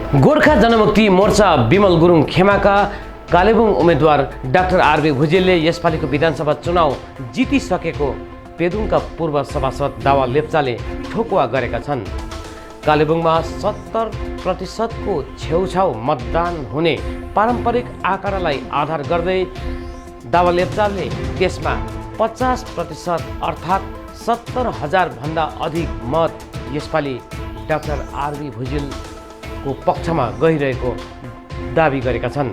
गोर्खा जनमुक्ति मोर्चा विमल गुरुङ खेमाका कालेबुङ उम्मेदवार doctor R B भुजेलले यसपालिको विधानसभा चुनाव जितिसकेको पेदुङका पूर्व सभासद दावा लेप्चाले ठोकुवा गरेका छन्। कालेबुङमा 70% को छेउछाउ मतदान हुने पारम्परिक आँकडालाई आधार गर्दै दावा लेप्चाले त्यसमा 50% अर्थात् 70,000 भन्दा अधिक मत यसपालि डाक्टर आरबी भुजेलको पक्षमा गइरहेको दाबी गरेका छन्।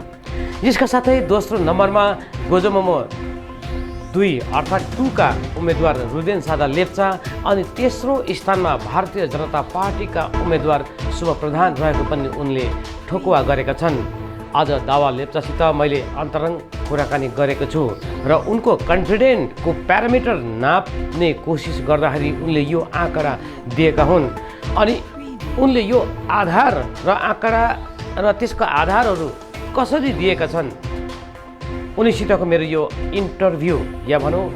यसका साथै दोस्रो नम्बरमा गोजोमोमो 2 अर्थात् 2 का उम्मेदवार रुदेन सादा लेप्चा अनि तेस्रो स्थानमा भारतीय जनता पार्टीका उम्मेदवार शुभ प्रधान रहेको पनि उनले ठोकुवा गरेका छन्। आज दावा लेप्चासित मैले अन्तरङ्ग कुराकानी गरेको छु र उनको कन्फिडेन्टको प्यारामिटर नाप्ने कोसिस गर्दाखेरि उनले यो आँकडा दिएका हुन् अनि उनले यो आधार र आँकडा र त्यसको आधारहरू कसरी दिएका छन् उनीसितको मेरो यो इन्टरभ्यू या भनौँ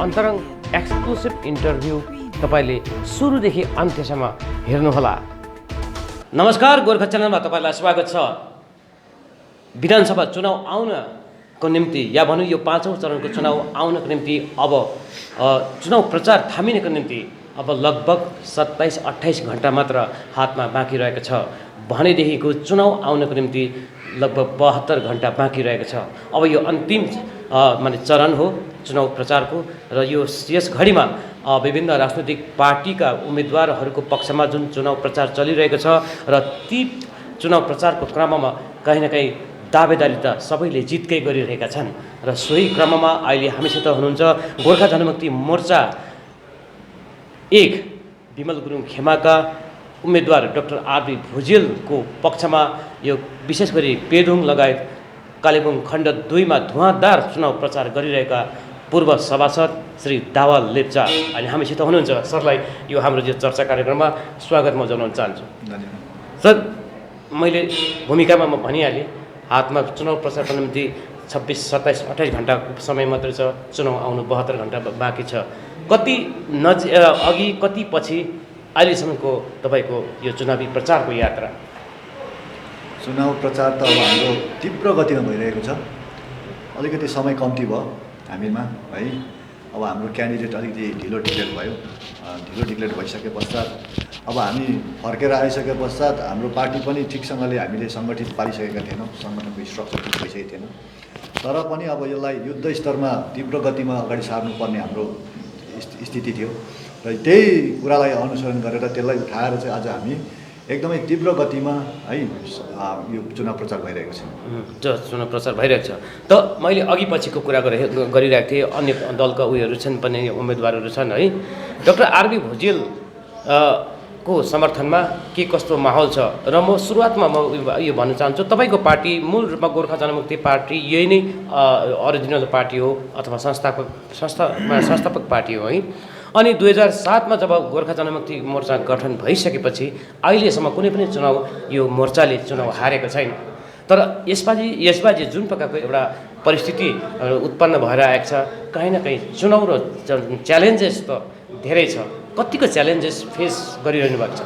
अन्तरङ्ग एक्सक्लुसिभ इन्टरभ्यू तपाईँले सुरुदेखि अन्त्यसम्म हेर्नुहोला। नमस्कार, गोर्खा च्यानलमा तपाईँलाई स्वागत छ। विधानसभा चुनाव आउनको निम्ति या भनौँ यो 5औं चरणको चुनाव आउनको निम्ति अब चुनाव प्रचार थामिनको निम्ति अब लगभग 27-28 घन्टा मात्र हातमा बाँकी रहेको छ भनेदेखिको चुनाव आउनको निम्ति लगभग 72 घन्टा बाँकी रहेको छ। अब यो अन्तिम माने चरण हो चुनाव प्रचारको र यस घडीमा विभिन्न राजनैतिक पार्टीका उम्मेदवारहरूको पक्षमा जुन चुनाव प्रचार चलिरहेको छ र ती चुनाव प्रचारको क्रममा कहीँ न कहीँ दावेदारी त सबैले जितकै गरिरहेका छन् र सोही क्रममा अहिले हामीसित हुनुहुन्छ गोर्खा जनमुक्ति मोर्चा 1 विमल गुरुङ खेमाका उम्मेदवार डाक्टर आरबी भुजेलको पक्षमा यो विशेष गरी पेदुङ लगायत कालेबुङ खण्ड 2 मा धुवाँदार चुनाव प्रचार गरिरहेका पूर्व सभासद श्री दावा लेप्चा अनि हामीसित हुनुहुन्छ। सरलाई यो हाम्रो यो चर्चा कार्यक्रममा स्वागत म जनाउन चाहन्छु। सर, मैले भूमिकामा म भनिहालेँ हातमा चुनाव प्रचारको निम्ति 26, 27, 28 घन्टाको समय मात्रै छ। चुनाव आउनु 72 घन्टा बाँकी छ। कति अघि कति पछि अहिलेसम्मको तपाईँको यो चुनावी प्रचारको यात्रा? चुनाव प्रचार त अब हाम्रो तीव्र गतिमा भइरहेको छ। अलिकति समय कम्ती भयो हामीमा है। अब हाम्रो क्यान्डिडेट अलिकति ढिलो डिक्लेयर भयो। ढिलो डिक्लेयर भइसके पश्चात अब हामी फर्केर आइसके पश्चात हाम्रो पार्टी पनि ठिकसँगले हामीले सङ्गठित पारिसकेका थिएनौँ। सङ्गठनको स्ट्रक्चर ठिक भइसकेको थिएन। तर पनि अब यसलाई युद्ध स्तरमा तीव्र गतिमा अगाडि सार्नुपर्ने हाम्रो स्थिति थियो र त्यही कुरालाई अनुसरण गरेर त्यसलाई उठाएर चाहिँ आज हामी एकदमै तीव्र गतिमा है यो चुनाव प्रचार भइरहेको छ। चुनाव प्रचार भइरहेको छ। त मैले अघि पछिको कुरा गरिरहेको थिएँ। अन्य दलका उयोहरू छन् पनि, उम्मेदवारहरू छन् है। डाक्टर आरबी भुजेल को समर्थनमा के कस्तो माहौल छ र म सुरुवातमा म यो भन्न चाहन्छु तपाईँको पार्टी मूल रूपमा गोर्खा जनमुक्ति पार्टी यही नै ओरिजिनल पार्टी हो अथवा संस्थापक पार्टी हो है। अनि 2007 मा जब गोर्खा जनमुक्ति मोर्चा गठन भइसकेपछि अहिलेसम्म कुनै पनि चुनाव यो मोर्चाले चुनाव हारेको छैन। तर यसपालि जुन प्रकारको एउटा परिस्थिति उत्पन्न भएर आएको छ, कहीँ न कहीँ चुनाव र च्यालेन्जेस त धेरै छ। कतिको च्यालेन्जेस फेस गरिरहनु भएको छ?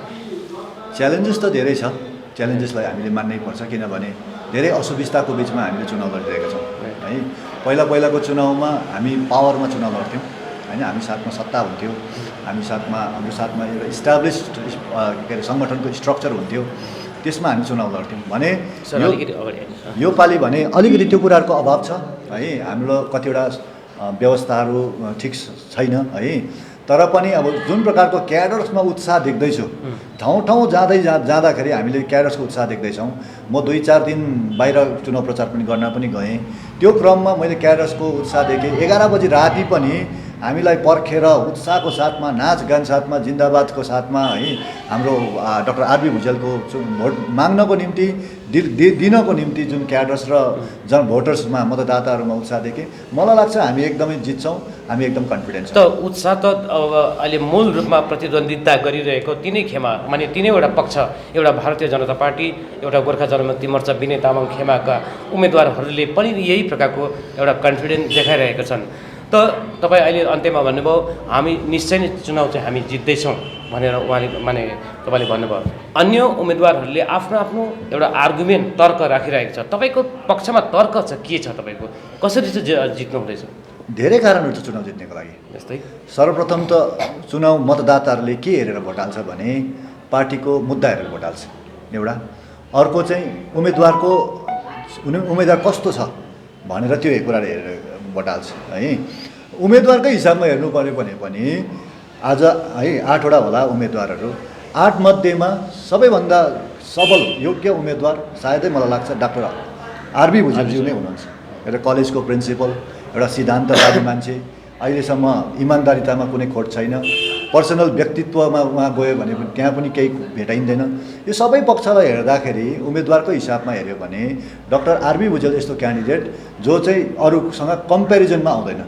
च्यालेन्जेस त धेरै छ। च्यालेन्जेसलाई हामीले मान्नै पर्छ किनभने धेरै असुविस्ताको बिचमा हामीले चुनाव लडिरहेका छौँ है। पहिलाको चुनावमा हामी पावरमा चुनाव लड्थ्यौँ होइन। हामी साथमा सत्ता हुन्थ्यो, हाम्रो साथमा एउटा इस्टाब्लिस्ड के अरे सङ्गठनको स्ट्रक्चर हुन्थ्यो, त्यसमा हामी चुनाव लड्थ्यौँ भने यो पालि भने अलिकति त्यो कुराहरूको अभाव छ है। हाम्रो कतिवटा व्यवस्थाहरू ठिक छैन है। तर पनि अब जुन प्रकारको क्याडर्समा उत्साह देख्दैछु, ठाउँ जाँदाखेरि हामीले क्याडर्सको उत्साह देख्दैछौँ। म 2-4 दिन बाहिर चुनाव प्रचार पनि गर्न पनि गएँ। त्यो क्रममा मैले क्याडर्सको उत्साह देखेँ। 11 बजी राति पनि हामीलाई पर्खेर उत्साहको साथमा, नाचगान साथमा, जिन्दाबादको साथमा है हाम्रो डाक्टर आरबी भुजेलको भोट माग्नको निम्ति दिनको निम्ति जुन क्याडर्स र भोटर्समा मतदाताहरूमा उत्साह देखेँ। मलाई लाग्छ हामी एकदमै जित्छौँ, हामी एकदम कन्फिडेन्ट छौँ। त उत्साह त अब अहिले मूल रूपमा प्रतिद्वन्दिता गरिरहेको तिनै खेमा माने तिनैवटा पक्ष, एउटा भारतीय जनता पार्टी, एउटा गोर्खा जनमुक्ति मोर्चा विनय तामाङ खेमाका उम्मेदवारहरूले पनि यही प्रकारको एउटा कन्फिडेन्स देखाइरहेका छन्। त तपाईँ अहिले अन्त्यमा भन्नुभयो हामी निश्चय नै चुनाव चाहिँ हामी जित्दैछौँ भनेर उहाँले तपाईँले भन्नुभयो। अन्य उम्मेदवारहरूले आफ्नो आफ्नो एउटा आर्गुमेन्ट तर्क राखिरहेको छ, तपाईँको पक्षमा तर्क छ के छ, तपाईँको कसरी चाहिँ जित्नु हुँदैछ? धेरै कारणहरू छ चुनाव जित्नेको लागि। जस्तै सर्वप्रथम त चुनाव मतदाताहरूले के हेरेर भोट हाल्छ भने पार्टीको मुद्दा हेरेर भोट हाल्छ एउटा। अर्को चाहिँ उम्मेदवार कस्तो छ भनेर त्यो कुराहरू हेरेर भोट हाल्छ है। उम्मेदवारकै हिसाबमा हेर्नु पऱ्यो भने पनि आज है 8वटा होला उम्मेदवारहरू, 8 मध्येमा सबैभन्दा सबल योग्य उम्मेदवार सायदै मलाई लाग्छ डाक्टर आरबी भुजेलज्यू नै हुनुहुन्छ। एउटा कलेजको प्रिन्सिपल, एउटा सिद्धान्तवादी मान्छे, अहिलेसम्म इमान्दारितामा कुनै खोट छैन, पर्सनल व्यक्तित्वमा उहाँ गयो भने त्यहाँ पनि केही भेटाइँदैन। यो सबै पक्षलाई हेर्दाखेरि उम्मेदवारको हिसाबमा हेऱ्यो भने डाक्टर आरबी भुजेल यस्तो क्यान्डिडेट जो चाहिँ अरूसँग कम्पेरिजनमा आउँदैन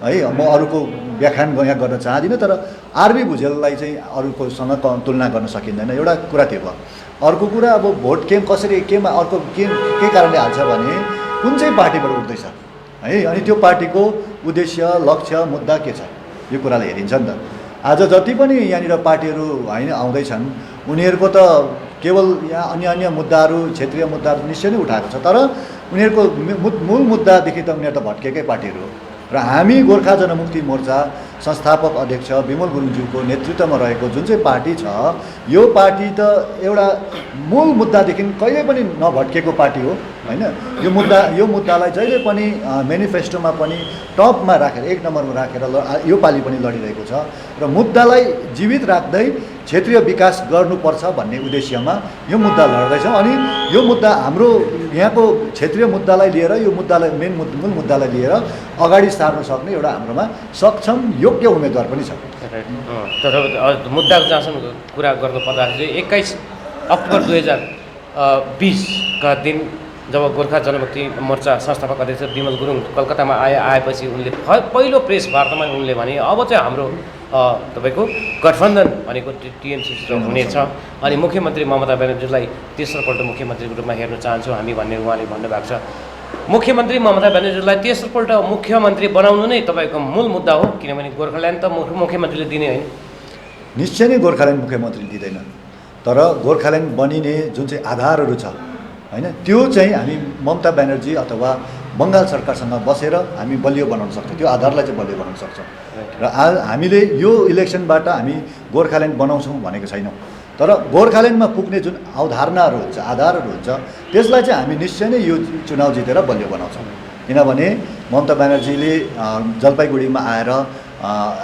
है। म अरूको व्याख्यान यहाँ गर्न चाहदिनँ, तर आरबी भुजेललाई चाहिँ अरूकोसँग तुलना गर्न सकिँदैन, एउटा कुरा त्यो भयो। अर्को कुरा अब भोट केमा अर्को के कारणले हाल्छ भने कुन चाहिँ पार्टीबाट उठ्दैछ है, अनि त्यो पार्टीको उद्देश्य, लक्ष्य, मुद्दा के छ यो कुरालाई हेरिन्छ नि त। आज जति पनि यहाँनिर पार्टीहरू होइन आउँदैछन् उनीहरूको त केवल यहाँ अन्य मुद्दाहरू, क्षेत्रीय मुद्दाहरू निश्चय नै उठाएको छ, तर उनीहरूको मूल मुद्दादेखि त उनीहरू त भट्केकै पार्टीहरू हो। र हामी गोर्खा जनमुक्ति मोर्चा संस्थापक अध्यक्ष विमल गुरुङज्यूको नेतृत्वमा रहेको जुन चाहिँ पार्टी छ, यो पार्टी त एउटा मूल मुद्दादेखि कहिले पनि नभट्केको पार्टी हो होइन। यो मुद्दालाई जहिले पनि मेनिफेस्टोमा पनि टपमा राखेर, 1 नम्बरमा राखेर यो पालि पनि लडिरहेको छ र मुद्दालाई जीवित राख्दै क्षेत्रीय विकास गर्नुपर्छ भन्ने उद्देश्यमा यो मुद्दा लड्दैछौँ। अनि यो मुद्दा हाम्रो यहाँको क्षेत्रीय मुद्दालाई लिएर, यो मुद्दालाई मूल मुद्दालाई लिएर अगाडि सार्न सक्ने एउटा हाम्रोमा सक्षम योग्य उम्मेदवार पनि छ। तर मुद्दाको जहाँसम्म कुरा गर्नुपर्दाखेरि चाहिँ 21 अक्टोबर 2020का दिन जब गोर्खा जनमुक्ति मोर्चा संस्थापक अध्यक्ष विमल गुरुङ कलकत्तामा आएपछि उनले पहिलो प्रेस वार्तामा उनले भने अब चाहिँ हाम्रो तपाईँको गठबन्धन भनेको टिएमसी हुनेछ, अनि मुख्यमन्त्री ममता ब्यानर्जीलाई तेस्रोपल्ट मुख्यमन्त्रीको रूपमा हेर्न चाहन्छौँ हामी भन्ने उहाँले भन्नुभएको छ। मुख्यमन्त्री ममता ब्यानर्जीलाई तेस्रोपल्ट मुख्यमन्त्री बनाउनु नै तपाईँको मूल मुद्दा हो, किनभने गोर्खाल्यान्ड त मुख्यमन्त्रीले दिने होइन। निश्चय नै गोर्खाल्यान्ड मुख्यमन्त्रीले दिँदैन, तर गोर्खाल्यान्ड बनिने जुन चाहिँ आधारहरू छ होइन, त्यो चाहिँ हामी ममता ब्यानर्जी अथवा बङ्गाल सरकारसँग बसेर हामी बलियो बनाउन सक्छौँ, त्यो आधारलाई चाहिँ बलियो बनाउन सक्छौँ। र हामीले यो इलेक्सनबाट हामी गोर्खाल्यान्ड बनाउँछौँ भनेको छैनौँ, तर गोर्खाल्यान्डमा पुग्ने जुन आधारहरू हुन्छ त्यसलाई चाहिँ हामी निश्चय नै यो चुनाव जितेर बलियो बनाउँछौँ। किनभने ममता ब्यानर्जीले जलपाइगुडीमा आएर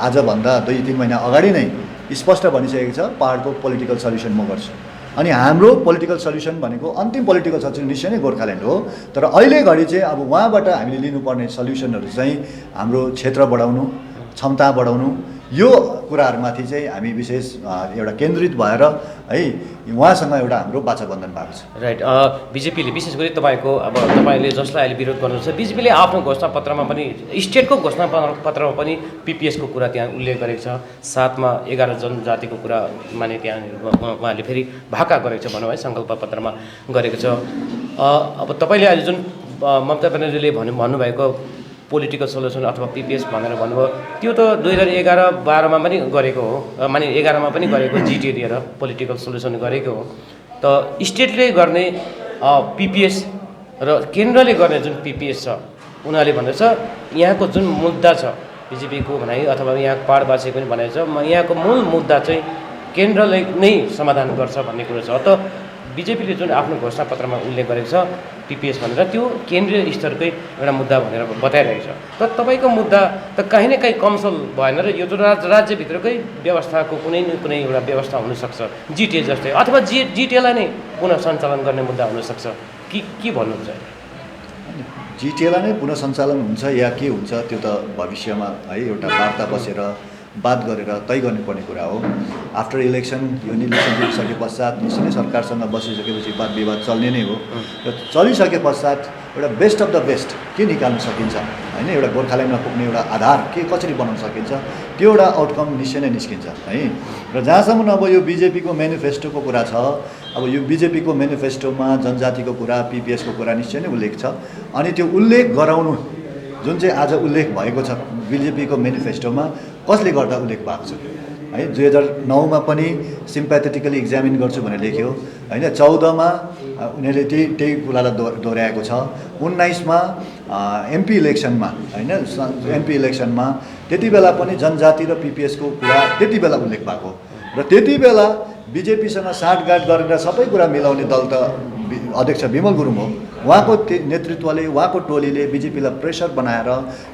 आजभन्दा 2-3 महिना अगाडि नै स्पष्ट भनिसकेको छ पहाडको पोलिटिकल सल्युसन म गर्छु। अनि हाम्रो पोलिटिकल सल्युसन भनेको अन्तिम पोलिटिकल सल्युसन निश्चय नै गोर्खाल्यान्ड हो, तर अहिले घडी चाहिँ अब उहाँबाट हामीले लिनुपर्ने सल्युसनहरू चाहिँ हाम्रो क्षेत्र बढाउनु, क्षमता बढाउनु, यो कुराहरूमाथि चाहिँ हामी विशेष एउटा केन्द्रित भएर है उहाँसँग एउटा हाम्रो वाचाबन्धन भएको छ। राइट। बिजेपीले विशेष गरी तपाईँले जसलाई अहिले विरोध गर्नुहुन्छ, बिजेपीले आफ्नो घोषणापत्रमा पनि, स्टेटको घोषणापत्रमा पनि पिपिएसको कुरा त्यहाँ उल्लेख गरेको छ, साथमा 11 जनजातिको कुरा त्यहाँनिर उहाँले फेरि भाका गरेको छ भनौँ है, सङ्कल्प पत्रमा गरेको छ। अब तपाईँले अहिले जुन ममता ब्यानर्जीले भन्नुभएको पोलिटिकल सल्युसन अथवा पिपिएस भनेर भन्नुभयो, त्यो त 2011-12मा पनि गरेको हो, 11मा पनि गरेको, जिटिए दिएर पोलिटिकल सल्युसन गरेको हो। त स्टेटले गर्ने पिपिएस र केन्द्रले गर्ने जुन पिपिएस छ, उनीहरूले भन्दैछ यहाँको जुन मुद्दा छ बिजेपीको भनाइ अथवा यहाँ पहाडवासी पनि भनाइ छ, यहाँको मूल मुद्दा चाहिँ केन्द्रले नै समाधान गर्छ भन्ने कुरो छ। त बिजेपीले जुन आफ्नो घोषणापत्रमा उल्लेख गरेको छ पिपिएस भनेर, त्यो केन्द्रीय स्तरकै एउटा मुद्दा भनेर बताइरहेको छ। त तपाईँको मुद्दा त काहीँ न काहीँ कमसल भएन र यो त राज्यभित्रकै व्यवस्थाको कुनै न कुनै एउटा व्यवस्था हुनसक्छ, जिटिए जस्तै, अथवा जिटिएलाई नै पुनः सञ्चालन गर्ने मुद्दा हुनसक्छ के भन्नुहुन्छ? जिटिएलाई नै पुनः सञ्चालन हुन्छ या के हुन्छ त्यो त भविष्यमा है एउटा वार्ता बसेर बात गरेर तय गर्नुपर्ने कुरा हो। आफ्टर इलेक्सन यो इलेक्सन जितिसके पश्चात निश्चय नै सरकारसँग बसिसकेपछि वाद विवाद चल्ने नै हो, र चलिसके पश्चात एउटा बेस्ट अफ द बेस्ट के निकाल्न सकिन्छ होइन, एउटा गोर्खाल्यान्डमा पुग्ने एउटा आधार के कसरी बनाउन सकिन्छ, त्यो एउटा आउटकम निश्चय नै निस्किन्छ है। र जहाँसम्म अब यो बिजेपीको मेनिफेस्टोको कुरा छ, अब यो बिजेपीको मेनिफेस्टोमा जनजातिको कुरा, पिपिएसको कुरा निश्चय नै उल्लेख छ, अनि त्यो उल्लेख गराउनु जुन चाहिँ आज उल्लेख भएको छ बिजेपीको मेनिफेस्टोमा कसले गर्दा उल्लेख भएको छ है 2009मा पनि सिम्प्याथेटिकली एक्जामिन गर्छु भनेर लेख्यो हैन 14मा उनीहरूले त्यही कुरालाई दोहोऱ्याएको छ 19मा एमपी इलेक्सनमा हैन एमपी इलेक्सनमा त्यति बेला पनि जनजाति र पिपिएसको कुरा त्यति बेला उल्लेख भएको र त्यति बेला बिजेपीसँग साँठगाँठ गरेर सबै कुरा मिलाउने दल त अध्यक्ष विमल गुरुङ हो उहाँको नेतृत्वले उहाँको टोलीले बिजेपीलाई प्रेसर बनाएर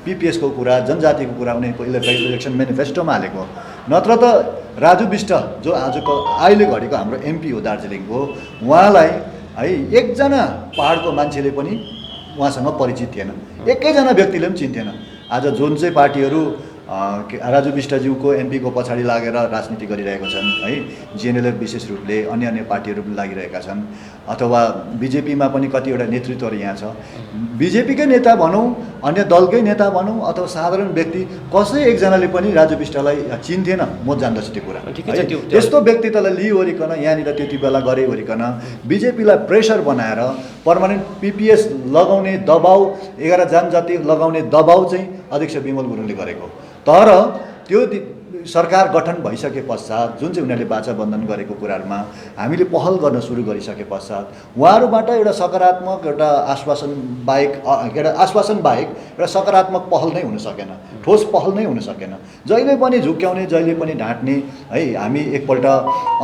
पिपिएसको कुरा जनजातिको कुरा उनीहरूको इलेक्सन मेनिफेस्टोमा हालेको नत्र त राजु विष्ट जो आजको अहिले घडीको हाम्रो एमपी हो दार्जिलिङको उहाँलाई है एकजना पहाडको मान्छेले पनि उहाँसँग परिचित थिएन एकैजना व्यक्तिले पनि चिन्थेन आज जुन चाहिँ पार्टीहरू राजु विष्टज्यूको एमपीको पछाडि लागेर राजनीति गरिरहेका छन् है जिएनएलएफ विशेष रूपले अन्य पार्टीहरू पनि लागिरहेका छन् अथवा बिजेपीमा पनि कतिवटा नेतृत्वहरू यहाँ छ बिजेपीकै नेता भनौँ अन्य दलकै नेता भनौँ अथवा साधारण व्यक्ति कसै एकजनाले पनि राजु विष्टलाई चिन्थेन म जान्दछु त्यो कुरा त्यस्तो व्यक्तित्वलाई लिइवरिकन यहाँनिर त्यति बेला गरेवरिकन बिजेपीलाई प्रेसर बनाएर पर्मानेन्ट पिपिएस लगाउने दबाउ 11 जनजाति लगाउने दबाउ चाहिँ अध्यक्ष विमल गुरुङले गरेको तर त्यो सरकार गठन भइसके पश्चात जुन चाहिँ उनीहरूले बाचा बन्धन गरेको कुराहरूमा हामीले पहल गर्न सुरु गरिसके पश्चात उहाँहरूबाट एउटा सकारात्मक एउटा आश्वासन बाहेक एउटा सकारात्मक पहल नै हुन सकेन ठोस पहल नै हुन सकेन जहिले पनि झुक्क्याउने जहिले पनि ढाँट्ने है हामी एकपल्ट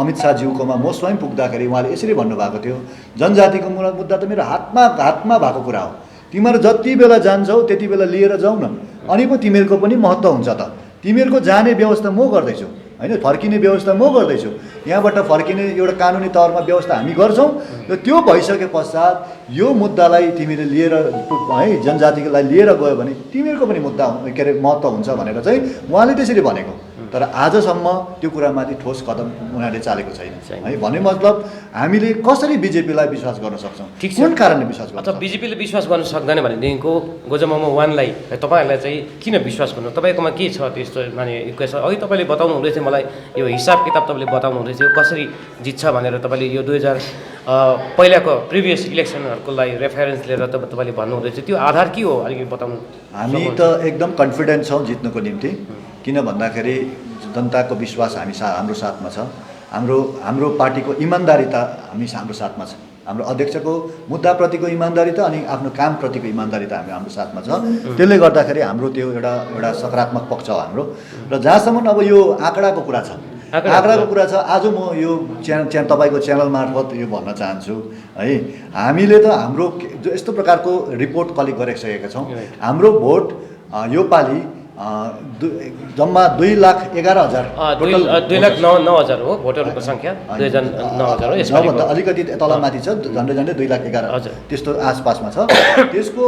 अमित शाहज्यूकोमा म स्वयं पुग्दाखेरि उहाँले यसरी भन्नुभएको थियो जनजातिको मुद्दा त मेरो हातमा भएको कुरा हो तिमीहरू जति बेला जान्छौ त्यति बेला लिएर जाऊ न अनि पो तिमीहरूको पनि महत्त्व हुन्छ त तिमीहरूको जाने व्यवस्था म गर्दैछु हैन फर्किने व्यवस्था म गर्दैछु यहाँबाट फर्किने एउटा कानुनी तौरमा व्यवस्था हामी गर्छौँ र त्यो भइसके पश्चात यो मुद्दालाई तिमीले लिएर है जनजातिलाई लिएर गयो भने तिमीहरूको पनि मुद्दा के अरे महत्त्व हुन्छ भनेर चाहिँ उहाँले त्यसरी भनेको तर आजसम्म त्यो कुरामाथि ठोस कदम उनीहरूले चालेको छैन है भने मतलब हामीले कसरी बिजेपीलाई विश्वास गर्न सक्छौँ कुन कारणले विश्वास गर्छ अथवा बिजेपीले विश्वास गर्न सक्दैन भनेदेखिको गोजमामा वानलाई तपाईँहरूलाई चाहिँ किन विश्वास गर्नु तपाईँकोमा के छ त्यस्तो माने इक्वेसन अघि तपाईँले बताउनु हुँदै थियो मलाई यो हिसाब किताब तपाईँले बताउनु हुँदै थियो कसरी जित्छ भनेर तपाईँले यो 2000 पहिलाको प्रिभियस इलेक्सनहरूको लागि रेफरेन्स लिएर तपाईँले भन्नुहुँदै थियो त्यो आधार के हो अलिकति बताउनु हामी त एकदम कन्फिडेन्ट छौँ जित्नुको निम्ति किन भन्दाखेरि जनताको विश्वास हाम्रो साथमा छ हाम्रो पार्टीको इमान्दारिता हाम्रो साथमा छ हाम्रो अध्यक्षको मुद्दाप्रतिको इमान्दारिता अनि आफ्नो कामप्रतिको इमान्दारिता हाम्रो साथमा छ त्यसले गर्दाखेरि हाम्रो त्यो एउटा सकारात्मक पक्ष हो हाम्रो र जहाँसम्म अब यो आँकडाको कुरा छ आज म यो तपाईँको च्यानल मार्फत यो भन्न चाहन्छु है हामीले त हाम्रो यस्तो प्रकारको रिपोर्ट कलेक्ट गरिसकेका छौँ हाम्रो भोट यो पालि जम्मा 2,11,000 2,09,000 हो भोटरहरूको सङ्ख्या 2,09,000 हो यसभन्दा अलिकति तलमाथि छ झन्डै 2,11,000 त्यस्तो आसपासमा छ त्यसको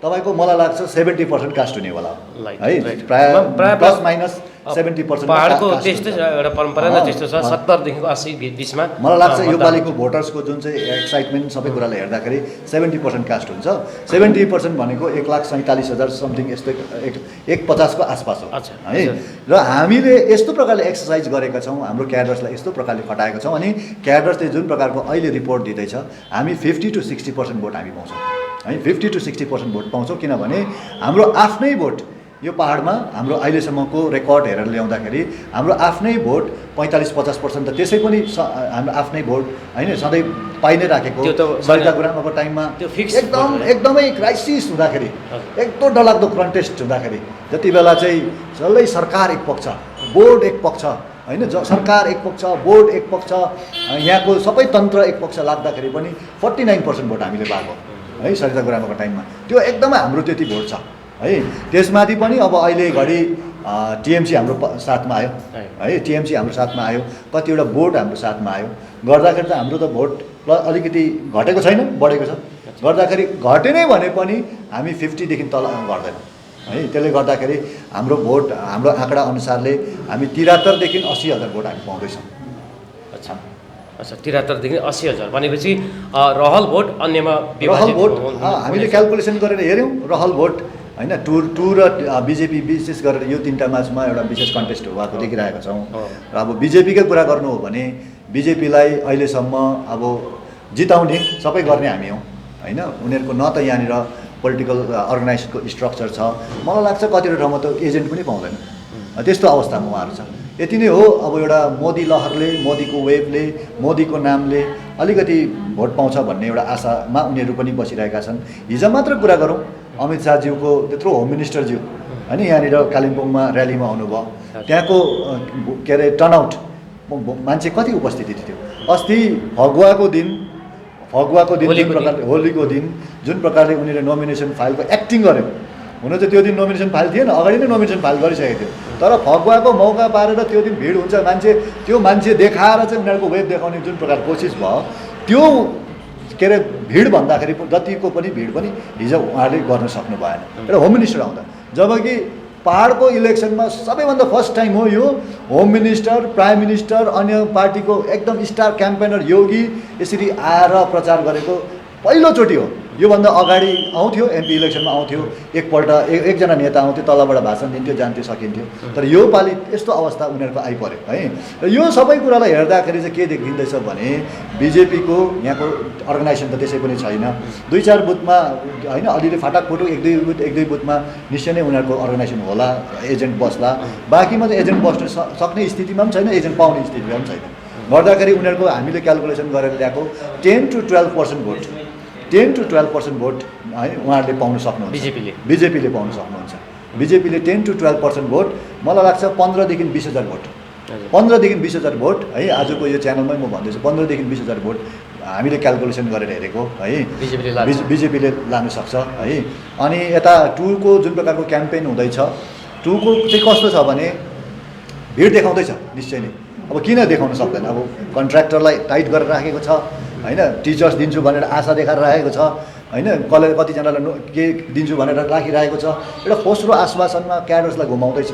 तपाईँको मलाई लाग्छ 70% कास्ट हुनेवाला हो है प्राय प्लस माइनस 70% पहाडको त्यस्तै एउटा परम्परा नै त्यस्तो छ 70 देखिको 80 बिचमा मलाई लाग्छ यो पालिको भोटर्सको जुन चाहिँ एक्साइटमेन्ट सबै कुरालाई हेर्दाखेरि 70% कास्ट हुन्छ 70% भनेको 1,47,000 समथिङ यस्तो 150 को आसपास हो है र हामीले यस्तो प्रकारले एक्सर्साइज गरेका छौँ हाम्रो क्याडर्सलाई यस्तो प्रकारले खटाएका छौँ अनि क्याडर्सले जुन प्रकारको अहिले रिपोर्ट दिँदैछ हामी 50 to 60% भोट हामी पाउँछौँ है 50 to 60% भोट पाउँछौँ किनभने हाम्रो आफ्नै भोट यो पहाडमा हाम्रो अहिलेसम्मको रेकर्ड हेरेर ल्याउँदाखेरि हाम्रो आफ्नै भोट 45-50% त त्यसै पनि हाम्रो आफ्नै भोट होइन सधैँ पाइ नै राखेको सरिता गुरामाको टाइममा एकदमै क्राइसिस हुँदाखेरि एकदम डरलाग्दो कन्टेस्ट हुँदाखेरि जति बेला चाहिँ जसलाई सरकार एक पक्ष बोर्ड एक पक्ष होइन सरकार एक पक्ष बोर्ड एक पक्ष यहाँको सबै तन्त्र एक पक्ष लाग्दाखेरि पनि 49% भोट हामीले पाएको है सरिता गुरामाको टाइममा त्यो एकदमै हाम्रो त्यति भोट छ है त्यसमाथि पनि अब अहिले घडी टिएमसी हाम्रो साथमा आयो है टिएमसी हाम्रो साथमा आयो कतिवटा बोर्ड हाम्रो साथमा आयो गर्दाखेरि त हाम्रो त भोट अलिकति घटेको छैन बढेको छ गर्दाखेरि घटे नै भने पनि हामी 50 देखि तल गर्दैनौँ है त्यसले गर्दाखेरि हाम्रो भोट हाम्रो आँकडा अनुसारले हामी 73 देखि 80,000 भोट हामी पाउँदैछौँ अच्छा 73 देखि 80,000 भनेपछि रहल भोट अन्यमा रहल भोट हामीले क्याल्कुलेसन गरेर हेऱ्यौँ रहल भोट होइन टु र बिजेपी विशेष गरेर यो तीनटा माझमा एउटा विशेष कन्टेस्ट भएको देखिरहेका छौँ र अब बिजेपीकै कुरा गर्नु हो भने बिजेपीलाई अहिलेसम्म अब जिताउने सबै गर्ने हामी हौँ होइन उनीहरूको न त यहाँनिर पोलिटिकल अर्गनाइजेसनको स्ट्रक्चर छ, मलाई लाग्छ कतिवटा ठाउँमा त एजेन्ट पनि पाउँदैन। त्यस्तो अवस्थामा उहाँहरू छ। यति नै हो। अब एउटा मोदी लहरले, मोदीको वेभले, मोदीको नामले अलिकति भोट पाउँछ भन्ने एउटा आशामा उनीहरू पनि बसिरहेका छन्। हिजो मात्र कुरा गरौँ, अमित शाहज्यूको त्यत्रो होम मिनिस्टरज्यू होइन यहाँनिर कालिम्पोङमा र्यालीमा आउनुभयो। त्यहाँको के अरे टर्नआउट मान्छे कति उपस्थिति थियो। अस्ति फगुवाको दिन जुन प्रकारले होलीको दिन जुन प्रकारले उनीहरूले नोमिनेसन फाइलको एक्टिङ गर्यो, हुन चाहिँ त्यो दिन नोमिनेसन फाइल थिएन, अगाडि नै नोमिनेसन फाइल गरिसकेको थियो, तर फगुवाको मौका पारेर त्यो दिन भिड हुन्छ त्यो मान्छे देखाएर चाहिँ उनीहरूको वेब देखाउने जुन प्रकार कोसिस भयो, त्यो के अरे भिड भन्दाखेरि जतिको पनि भिड पनि हिजो उहाँहरूले गर्न सक्नु भएन एउटा होम मिनिस्टर आउँदा। जबकि पहाडको इलेक्सनमा सबैभन्दा फर्स्ट टाइम हो यो होम मिनिस्टर, प्राइम मिनिस्टर, अन्य पार्टीको एकदम स्टार क्याम्पेनर योगी यसरी आएर प्रचार गरेको पहिलोचोटि हो। योभन्दा अगाडि आउँथ्यो, एमपी इलेक्सनमा आउँथ्यो, एकपल्ट एकजना नेता आउँथ्यो, तलबाट भाषण दिन्थ्यो, जान्थ्यो, सकिन्थ्यो। तर यो पालि यस्तो अवस्था उनीहरूको आइपऱ्यो है। र यो सबै कुरालाई हेर्दाखेरि चाहिँ के देखिँदैछ भने बिजेपीको यहाँको अर्गनाइजेसन त त्यसै पनि छैन। 2-4 बुथमा होइन अलिअलि फाटाकफुटुक एक दुई बुथमा निश्चय नै उनीहरूको अर्गनाइजेसन होला, एजेन्ट बस्ला। बाँकीमा चाहिँ एजेन्ट बस्न सक्ने स्थितिमा पनि छैन, एजेन्ट पाउने स्थितिमा पनि छैन। गर्दाखेरि उनीहरूको हामीले क्यालकुलेसन गरेर ल्याएको 10 to 12% भोट 10 to 12% भोट है उहाँहरूले पाउन सक्नुहुन्छ। बिजेपीले पाउन सक्नुहुन्छ। बिजेपीले 10 to 12% भोट, मलाई लाग्छ 15 देखि 20,000 भोट, 15 देखि 20,000 भोट है। आजको यो च्यानलमै म भन्दैछु 15 देखि 20,000 भोट हामीले क्यालकुलेसन गरेर हेरेको है, बिजेपीले लान सक्छ है। अनि यता 2 को जुन प्रकारको क्याम्पेन हुँदैछ, 2 को चाहिँ कस्तो छ भने भिड देखाउँदैछ निश्चय नै। अब किन देखाउन सक्दैन, अब कन्ट्र्याक्टरलाई टाइट गरेर राखेको छ होइन, टिचर्स दिन्छु भनेर आशा देखाएर राखेको छ होइन, कतिजनालाई के दिन्छु भनेर राखिरहेको छ, एउटा फोस्रो आश्वासनमा क्याडर्सलाई घुमाउँदैछ।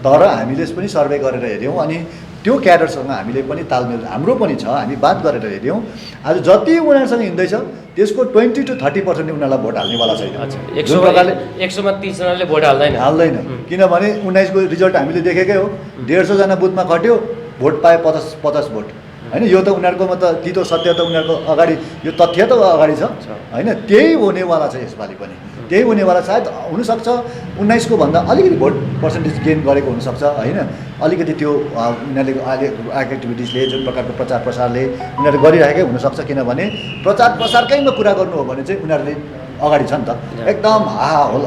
तर हामीले पनि सर्वे गरेर हेऱ्यौँ अनि त्यो क्याडरसँग हामीले पनि तालमेल हाम्रो पनि छ, हामी बात गरेर हेऱ्यौँ। आज जति उनीहरूसँग हिँड्दैछ त्यसको 20 to 30% उनीहरूलाई भोट हाल्नेवाला छैन। 100मा 30 जनाले भोट हाल्दैन। किनभने 19 को रिजल्ट हामीले देखेकै हो, 150 जना बुथमा खट्यो, भोट पाए 50 भोट होइन। यो त उनीहरूकोमा त तितो सत्य त उनीहरूको अगाडि, यो तथ्य त अगाडि छ होइन। त्यही हुनेवाला छ यसपालि पनि, त्यही हुनेवाला। सायद हुनसक्छ 19 को भन्दा अलिकति भोट पर्सेन्टेज गेन गरेको हुनसक्छ होइन। अलिकति त्यो उनीहरूले एक्टिभिटिजले जुन प्रकारको प्रचार प्रसारले उनीहरूले गरिरहेकै हुनसक्छ। किनभने प्रचार प्रसारकैमा कुरा गर्नु हो भने चाहिँ उनीहरूले अगाडि छ नि त, एकदम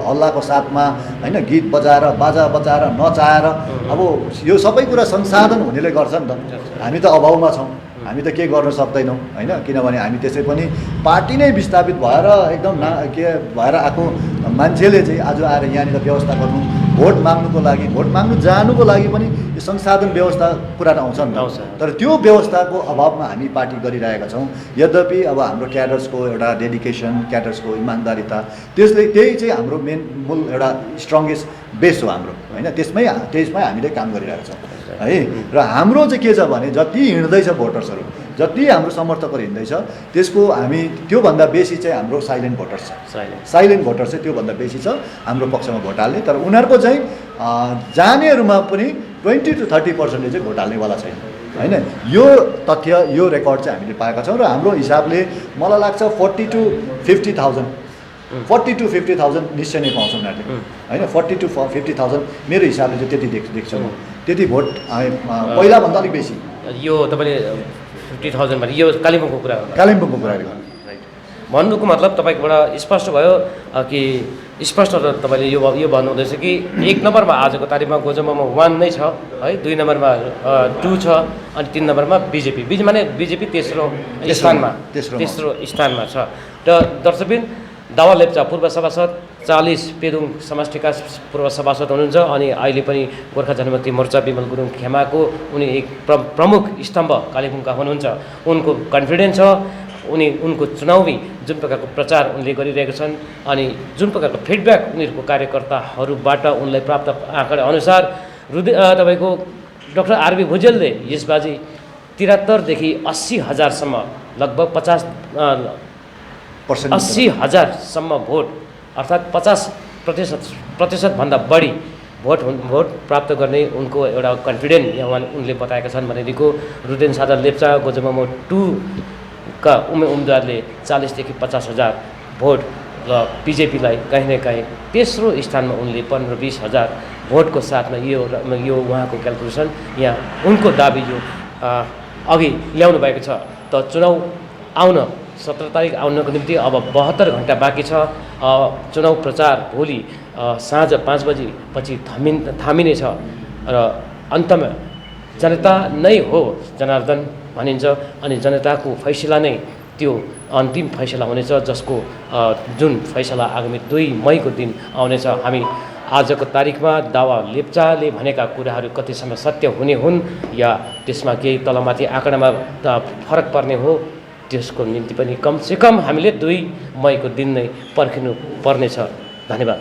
हल्लाको साथमा होइन, गीत बजाएर बाजा बजाएर नचाएर। अब यो सबै कुरा संसाधन हुनेले गर्छ नि त, हामी त अभावमा छौँ, हामी त के गर्न सक्दैनौँ होइन। किनभने हामी त्यसै पनि पार्टी नै विस्थापित भएर एकदम के भएर आएको मान्छेले चाहिँ आज आएर यहाँनिर व्यवस्था गर्नु, भोट माग्नुको लागि, भोट माग्नु जानुको लागि पनि यो संसाधन व्यवस्था कुरा आउँछ नि त। तर त्यो व्यवस्थाको अभावमा हामी पार्टी गरिरहेका छौँ। यद्यपि अब हाम्रो क्याडर्सको एउटा डेडिकेसन, क्याडर्सको इमान्दारिता, त्यही चाहिँ हाम्रो मूल एउटा स्ट्रङ्गेस्ट बेस हो हाम्रो होइन। त्यसमै हामीले काम गरिरहेका छौँ है। र हाम्रो चाहिँ के छ भने जति हिँड्दैछ भोटर्सहरू, जति हाम्रो समर्थकहरू हिँड्दैछ त्यसको हामी त्योभन्दा बेसी चाहिँ हाम्रो साइलेन्ट भोटर्स छ। साइलेन्ट भोटर्स चाहिँ त्योभन्दा बेसी छ हाम्रो पक्षमा भोट हाल्ने। तर उनीहरूको चाहिँ जानेहरूमा पनि 20 to 30% चाहिँ भोट हाल्नेवाला छैन होइन। यो तथ्य, यो रेकर्ड चाहिँ हामीले पाएका छौँ। र हाम्रो हिसाबले मलाई लाग्छ 40 to 50,000 निश्चय नै पाउँछ उनीहरूले होइन। 40 to 50,000 मेरो हिसाबले चाहिँ त्यति देख्छु म, त्यति भोट पहिलाभन्दा अलिक बेसी। यो तपाईँले 50,000 भने यो कालिम्पोङको कुरा गर्नु भन्नुको मतलब तपाईँकोबाट स्पष्ट भयो कि स्पष्ट तपाईँले यो भन्नुहुँदैछ कि 1 नम्बरमा आजको तारिकमा गोजमामा 1 नै छ है, 2 नम्बरमा 2 छ अनि 3 नम्बरमा बिजेपी माने बिजेपी तेस्रो स्थानमा छ। र दर्शकबिन दावा लेप्चा पूर्व सभासद 40 पेदुङ समष्टिका पूर्व सभासद हुनुहुन्छ अनि अहिले पनि गोर्खा जनमुक्ति मोर्चा बिमल गुरुङ खेमाको उनी एक प्रमुख स्तम्भ कालिम्पोङका हुनुहुन्छ। उनको कन्फिडेन्स छ, उनको चुनावी जुन प्रकारको प्रचार उनले गरिरहेका छन् अनि जुन प्रकारको फिडब्याक उनीहरूको कार्यकर्ताहरूबाट उनलाई प्राप्त आँकडा अनुसार तपाईँको डाक्टर आरबी भुजेलले यसबाजी 73 देखि 80,000सम्म लगभग 80,000सम्म भोट अर्थात् 50% भन्दा बढी भोट प्राप्त गर्ने उनको एउटा कन्फिडेन्ट यहाँ उनले बताएका छन् भनेदेखिको रुदेन सादर लेप्चा गोजमामो 2 का उम्मेदवारले 40 देखि 50,000 भोट र बिजेपीलाई कहीँ न कहीँ तेस्रो स्थानमा उनले 15-20 हजार भोटको साथमा यो उहाँको क्यालकुलेसन यहाँ उनको दाबी यो अघि ल्याउनु भएको छ। त चुनाव आउन 17 तारिक आउनको निम्ति अब 72 घन्टा बाँकी छ। चुनाव प्रचार भोलि साँझ 5 बजीपछि थामिनेछ र अन्तमा जनता नै हो जनार्दन भनिन्छ अनि जनताको फैसला नै त्यो अन्तिम फैसला हुनेछ, जसको जुन फैसला आगामी 2 मईको दिन आउनेछ। हामी आजको तारिखमा दावा लेप्चाले भनेका कुराहरू कतिसम्म सत्य हुने हुन् या त्यसमा केही तलमाथि आँकडामा फरक पर्ने हो, त्यसको निम्ति पनि कमसेकम हामीले 2 मईको दिन नै पर्खिनु पर्नेछ। धन्यवाद।